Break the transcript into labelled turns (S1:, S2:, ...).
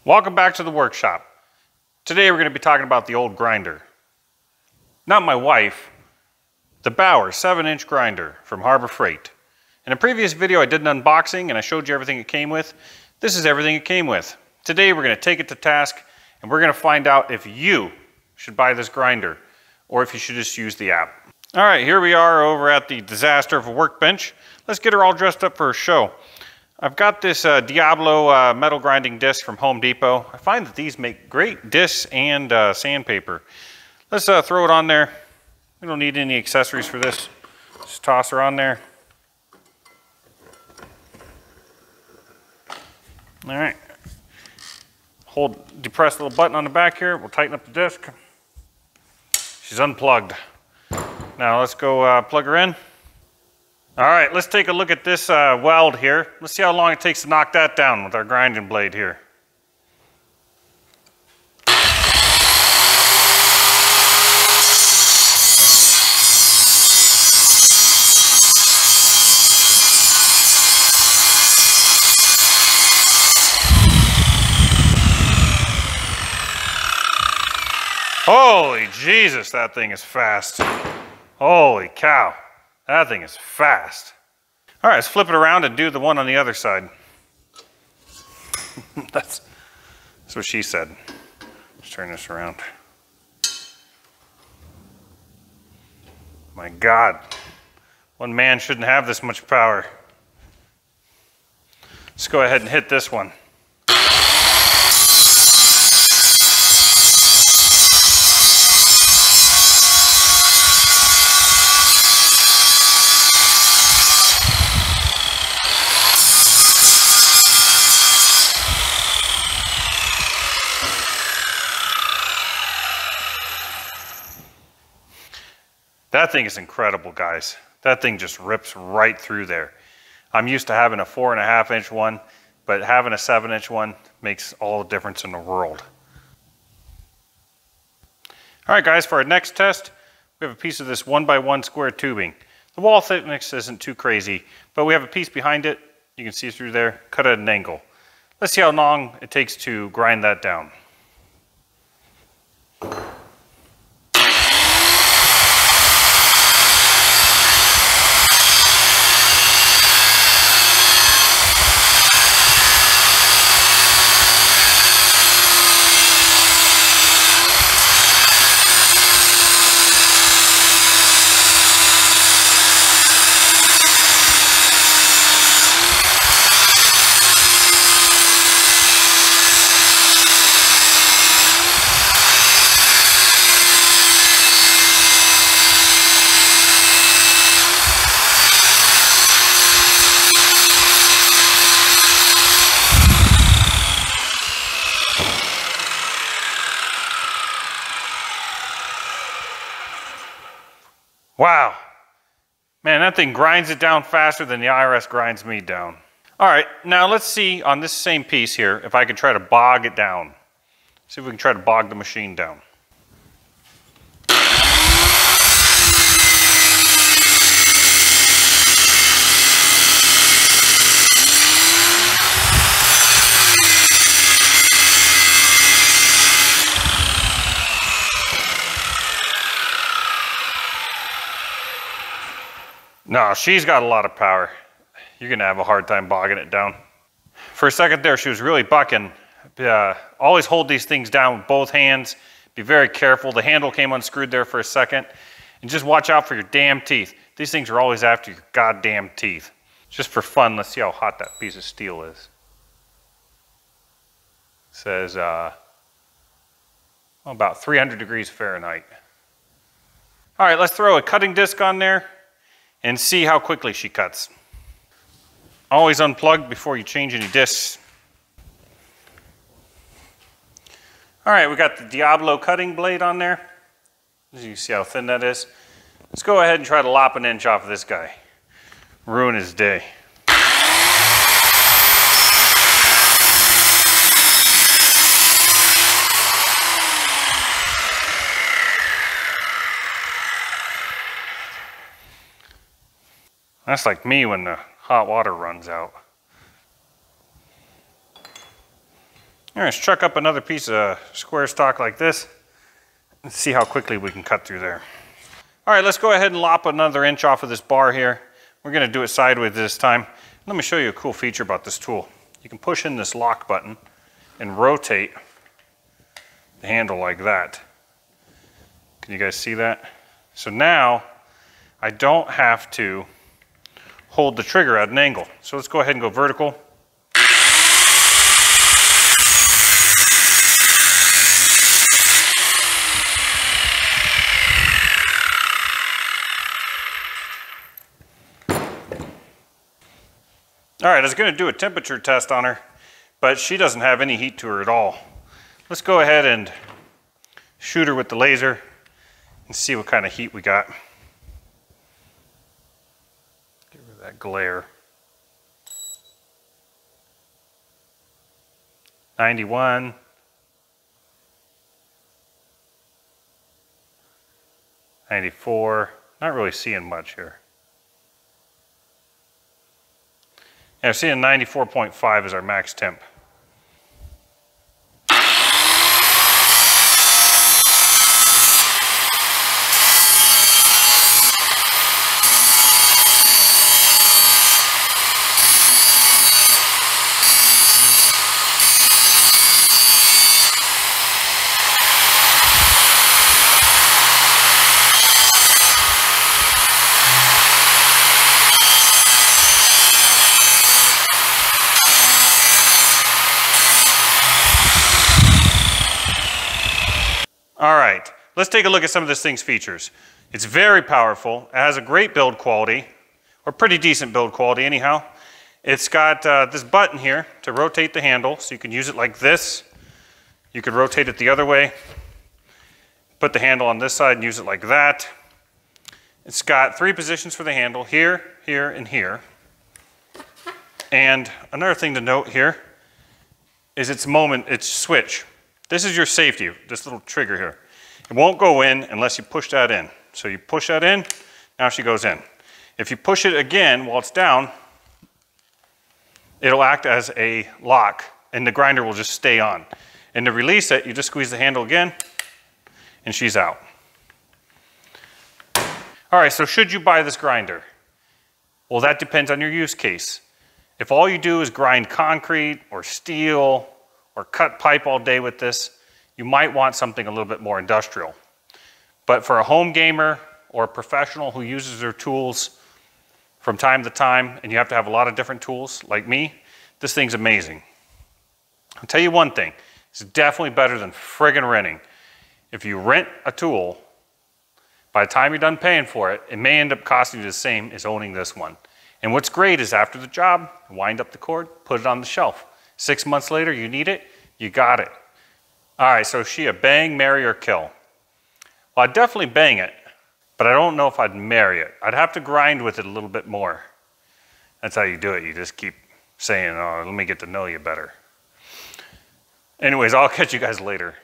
S1: Welcome back to the workshop. Today we're going to be talking about the old grinder. Not my wife, the Bauer 7-inch grinder from Harbor Freight. In a previous video I did an unboxing and I showed you everything it came with. This is everything it came with. Today we're going to take it to task and we're going to find out if you should buy this grinder or if you should just use the app. Alright, here we are over at the disaster of a workbench. Let's get her all dressed up for a show. I've got this Diablo metal grinding disc from Home Depot. I find that these make great discs and sandpaper. Let's throw it on there. We don't need any accessories for this. Just toss her on there. All right. Depress the little button on the back here. We'll tighten up the disc. She's unplugged. Now let's go plug her in. All right, let's take a look at this weld here. Let's see how long it takes to knock that down with our grinding blade here. Holy Jesus, that thing is fast. Holy cow. That thing is fast. All right, let's flip it around and do the one on the other side. That's what she said. Let's turn this around. My God, one man shouldn't have this much power. Let's go ahead and hit this one. That thing is incredible, guys. That thing just rips right through there. I'm used to having a 4.5-inch one, but having a 7-inch one makes all the difference in the world. All right, guys, for our next test, we have a piece of this 1x1 square tubing. The wall thickness isn't too crazy, but we have a piece behind it. You can see through there, cut at an angle. Let's see how long it takes to grind that down. Wow, man, that thing grinds it down faster than the IRS grinds me down. All right, now let's see on this same piece here if I can try to bog it down. See if we can try to bog the machine down. No, she's got a lot of power. You're gonna have a hard time bogging it down. For a second there, she was really bucking. Always hold these things down with both hands. Be very careful. The handle came unscrewed there for a second. And just watch out for your damn teeth. These things are always after your goddamn teeth. Just for fun, let's see how hot that piece of steel is. It says about 300 degrees Fahrenheit. All right, let's throw a cutting disc on there and see how quickly she cuts. Always unplug before you change any discs. All right, we got the Diablo cutting blade on there. As you can see how thin that is. Let's go ahead and try to lop an inch off of this guy. Ruin his day. That's like me when the hot water runs out. All right, let's chuck up another piece of square stock like this. Let's see how quickly we can cut through there. All right, let's go ahead and lop another inch off of this bar here. We're gonna do it sideways this time. Let me show you a cool feature about this tool. You can push in this lock button and rotate the handle like that. Can you guys see that? So now I don't have to hold the trigger at an angle. So let's go ahead and go vertical. All right, I was gonna do a temperature test on her, but she doesn't have any heat to her at all. Let's go ahead and shoot her with the laser and see what kind of heat we got. Get rid of that glare. 91. 94. Not really seeing much here. Yeah, I'm seeing 94.5 as our max temp. All right, let's take a look at some of this thing's features. It's very powerful. It has a great build quality, or pretty decent build quality anyhow. It's got this button here to rotate the handle, so you can use it like this. You could rotate it the other way. Put the handle on this side and use it like that. It's got 3 positions for the handle, here, here, and here. And another thing to note here is its switch. This is your safety, this little trigger here. It won't go in unless you push that in. So you push that in, now she goes in. If you push it again while it's down, it'll act as a lock and the grinder will just stay on. And to release it, you just squeeze the handle again and she's out. All right, so should you buy this grinder? Well, that depends on your use case. If all you do is grind concrete or steel or cut pipe all day with this, you might want something a little bit more industrial. But for a home gamer or a professional who uses their tools from time to time, and you have to have a lot of different tools, like me, this thing's amazing. I'll tell you one thing, it's definitely better than friggin' renting. If you rent a tool, by the time you're done paying for it, it may end up costing you the same as owning this one. And what's great is after the job, wind up the cord, put it on the shelf. 6 months later, you need it, you got it. All right, so is she a bang, marry, or kill? Well, I'd definitely bang it, but I don't know if I'd marry it. I'd have to grind with it a little bit more. That's how you do it. You just keep saying, oh, let me get to know you better. Anyways, I'll catch you guys later.